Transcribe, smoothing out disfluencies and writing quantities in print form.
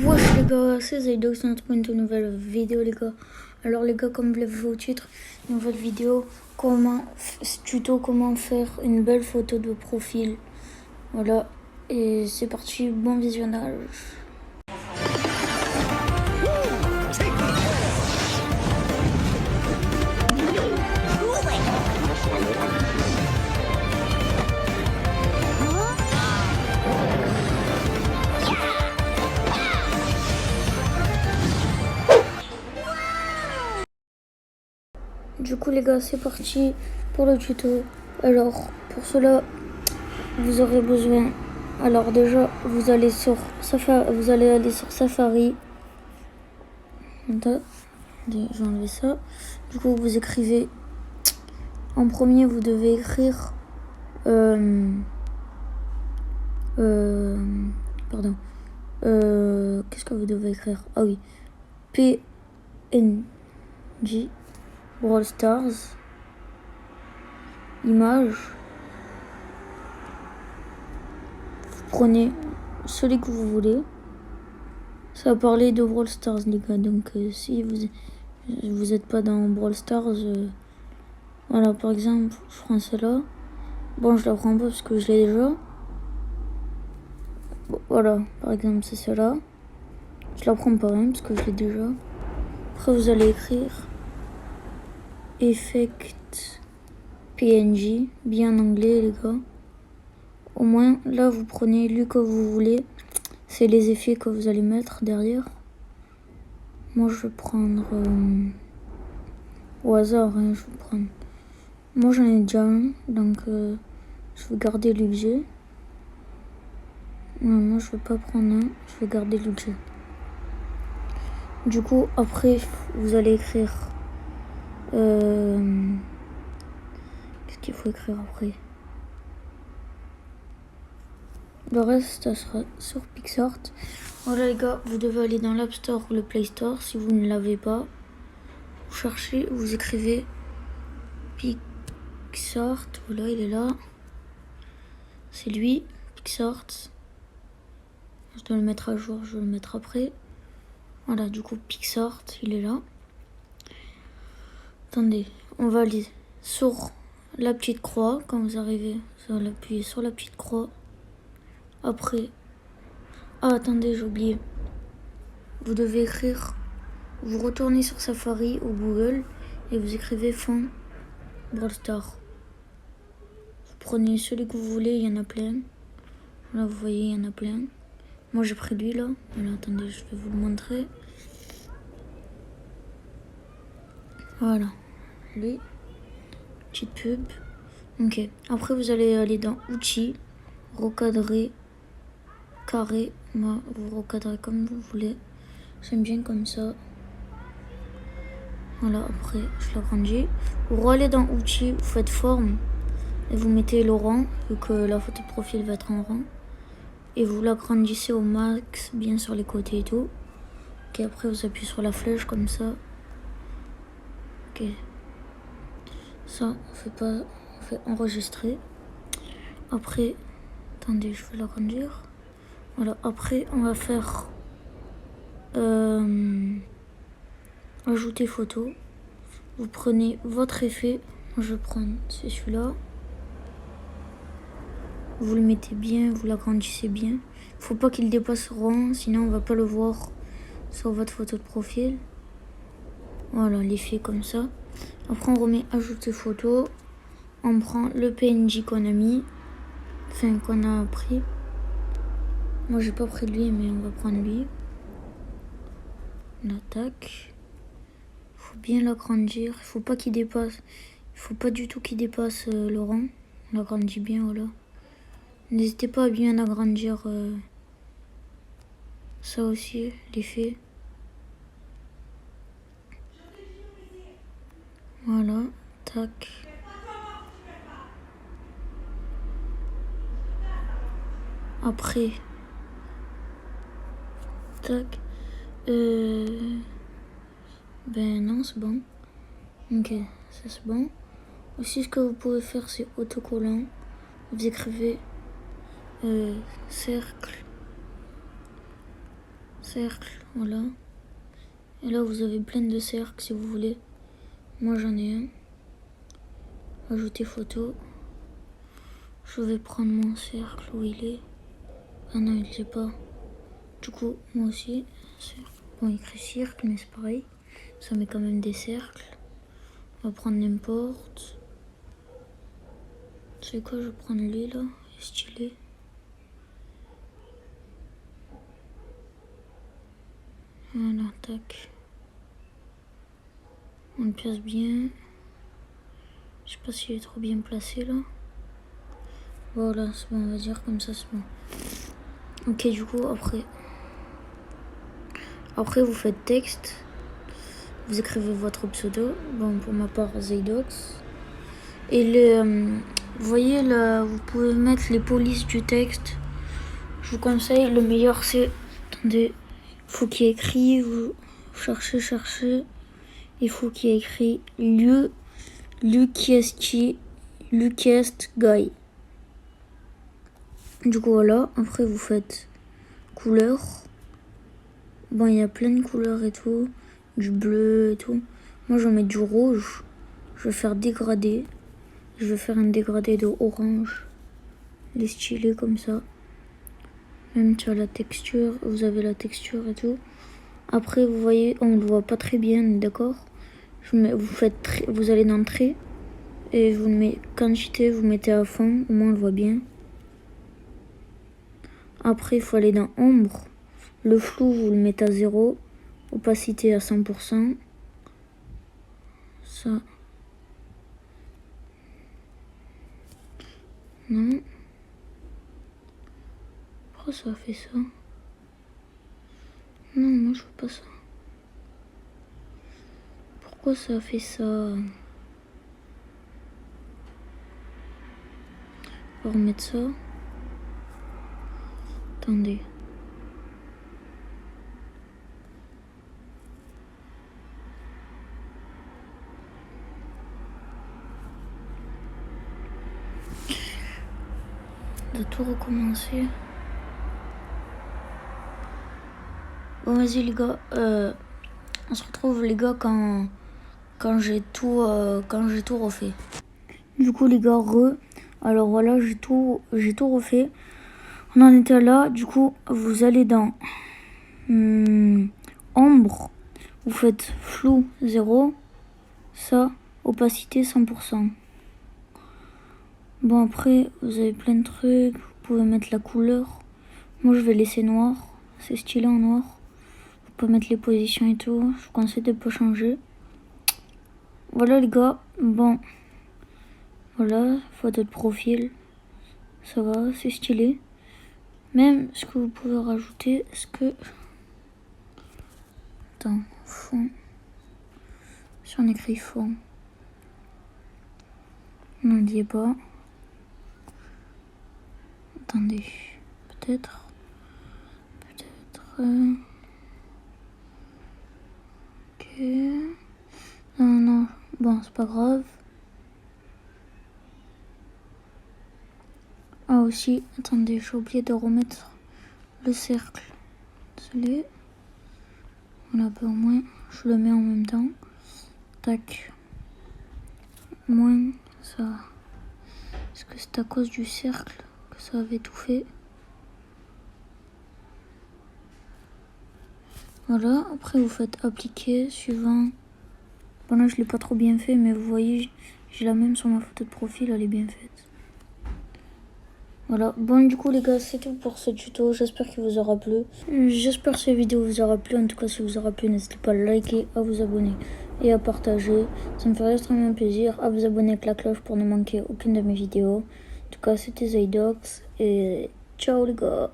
Wesh les gars, c'est Zaido, c'est notre pour une toute nouvelle vidéo les gars. Alors les gars, comme vous l'avez vu au titre, nouvelle vidéo, comment faire une belle photo de profil. Voilà, et c'est parti, bon visionnage. Du coup les gars, c'est parti pour le tuto. Alors pour cela, vous aurez besoin. Alors déjà, vous allez aller sur Safari. Attends, je vais enlever ça. Du coup, vous écrivez. En premier, vous devez écrire. Pardon. Qu'est-ce que vous devez écrire? Ah oui. PNG. Brawl Stars. Image. Vous prenez celui que vous voulez. Ça va parler de Brawl Stars, les gars. Donc, si vous êtes pas dans Brawl Stars, voilà, par exemple, je prends celle-là. Bon, je la prends pas parce que je l'ai déjà. Bon, voilà, par exemple, c'est celle-là. Je la prends pas même parce que je l'ai déjà. Après, vous allez écrire Effect PNG, bien en anglais, les gars. Au moins, là, vous prenez lui que vous voulez. C'est les effets que vous allez mettre derrière. Moi, je vais prendre au hasard, hein, je vais prendre. Moi, j'en ai déjà un, donc je vais garder lui que j'ai. Non, moi, je vais pas prendre un, je vais garder lui que j'ai. Du coup, après, vous allez écrire. Qu'est-ce qu'il faut écrire après? Le reste, ça sera sur Pixart. Voilà les gars, vous devez aller dans l'App Store ou le Play Store. Si vous ne l'avez pas, vous cherchez, vous écrivez Pixart. Voilà, il est là. C'est lui, Pixart. Je dois le mettre à jour, je vais le mettre après. Voilà, du coup, Pixart, il est là. Attendez, on va aller sur la petite croix. Quand vous arrivez, vous allez appuyer sur la petite croix. Après, attendez, j'ai oublié. Vous devez écrire, vous retournez sur Safari ou Google et vous écrivez fond Brawl Stars. Vous prenez celui que vous voulez, il y en a plein. Là, vous voyez, il y en a plein. Moi, j'ai pris lui là. Alors, attendez, je vais vous le montrer. Voilà, lui, petite pub. Ok, après vous allez aller dans outils, recadrer, carré. Moi, vous recadrez comme vous voulez. J'aime bien comme ça. Voilà, après je l'agrandis. Vous allez dans outils, vous faites forme et vous mettez le rang, vu que la photo de profil va être en rang. Et vous l'agrandissez au max, bien sur les côtés et tout. Ok, après vous appuyez sur la flèche comme ça. Ok. Ça, on fait enregistrer. Après, attendez, je vais l'agrandir. Voilà, après on va faire ajouter photo. Vous prenez votre effet. Moi, je vais prendre, c'est celui-là. Vous le mettez bien, vous l'agrandissez bien. Faut pas qu'il dépasse rond, sinon on va pas le voir sur votre photo de profil. Voilà, l'effet comme ça. Après, on remet ajouter photo. On prend le PNG qu'on a mis, enfin qu'on a pris. Moi, j'ai pas pris de lui, mais on va prendre lui. On attaque. Faut bien l'agrandir. Il faut pas qu'il dépasse. Il faut pas du tout qu'il dépasse le rang. On l'agrandit bien, voilà. N'hésitez pas à bien agrandir ça aussi, l'effet. Voilà, tac. Après, tac. Ben non, c'est bon. Ok, ça c'est bon. Aussi, ce que vous pouvez faire, c'est autocollant. Vous écrivez cercle, cercle, voilà. Et là, vous avez plein de cercles si vous voulez. Moi, j'en ai un. Ajouter photo. Je vais prendre mon cercle où il est. Ah non, il ne sait pas. Du coup, moi aussi, cercle. Bon, écrit cercle, mais c'est pareil. Ça met quand même des cercles. On va prendre n'importe. Tu sais quoi, je vais prendre lui là. Il est stylé. Voilà, tac. On le place bien. Je sais pas s'il est trop bien placé là. Voilà, c'est bon, on va dire comme ça, c'est bon. Ok, du coup, après vous faites texte. Vous écrivez votre pseudo. Bon, pour ma part, Zaydox. Et vous voyez là, vous pouvez mettre les polices du texte. Je vous conseille, le meilleur c'est, attendez, faut qu'il y ait écrit, vous cherchez. Il faut qu'il y ait écrit Lucast Guy. Du coup, voilà. Après, vous faites couleur. Bon, il y a plein de couleurs et tout. Du bleu et tout. Moi, je vais mettre du rouge. Je vais faire dégradé. Je vais faire un dégradé de orange. Les stylés comme ça. Même tu as la texture. Vous avez la texture et tout. Après, vous voyez, on ne le voit pas très bien, d'accord? Vous allez dans trait. Et vous mettez quantité, vous mettez à fond. Au moins, on le voit bien. Après, il faut aller dans ombre. Le flou, vous le mettez à 0. Opacité à 100%. Ça. Non. Pourquoi ça a fait ça? Non, moi je veux pas ça. Pourquoi ça a fait ça? On va remettre ça. Attendez. De tout recommencer. Bon, vas-y les gars. On se retrouve les gars quand j'ai tout refait. Du coup les gars, alors voilà, j'ai tout refait. On en était là. Du coup, vous allez dans ombre. Vous faites flou 0. Ça, opacité 100%. Bon, après, vous avez plein de trucs. Vous pouvez mettre la couleur. Moi, je vais laisser noir. C'est stylé en noir. Vous pouvez mettre les positions et tout. Je vous conseille de ne pas changer. Voilà, les gars. Bon. Voilà, photo de profil. Ça va, c'est stylé. Même ce que vous pouvez rajouter, Attends, fond. Si on écrit fond. Non, n'y est pas. Attendez, peut-être. Ok. Non. Bon, c'est pas grave. Ah aussi, attendez, j'ai oublié de remettre le cercle. Désolé. Voilà, au moins, je le mets en même temps. Tac. Moins ça. Est-ce que c'est à cause du cercle que ça avait tout fait? Voilà, après vous faites appliquer, suivant. Bon là je l'ai pas trop bien fait, mais vous voyez, j'ai la même sur ma photo de profil, elle est bien faite. Voilà, bon du coup les gars, c'est tout pour ce tuto, j'espère qu'il vous aura plu. J'espère que cette vidéo vous aura plu, en tout cas si vous aura plu, n'hésitez pas à liker, à vous abonner et à partager. Ça me ferait extrêmement plaisir, à vous abonner avec la cloche pour ne manquer aucune de mes vidéos. En tout cas c'était Zaydox et ciao les gars.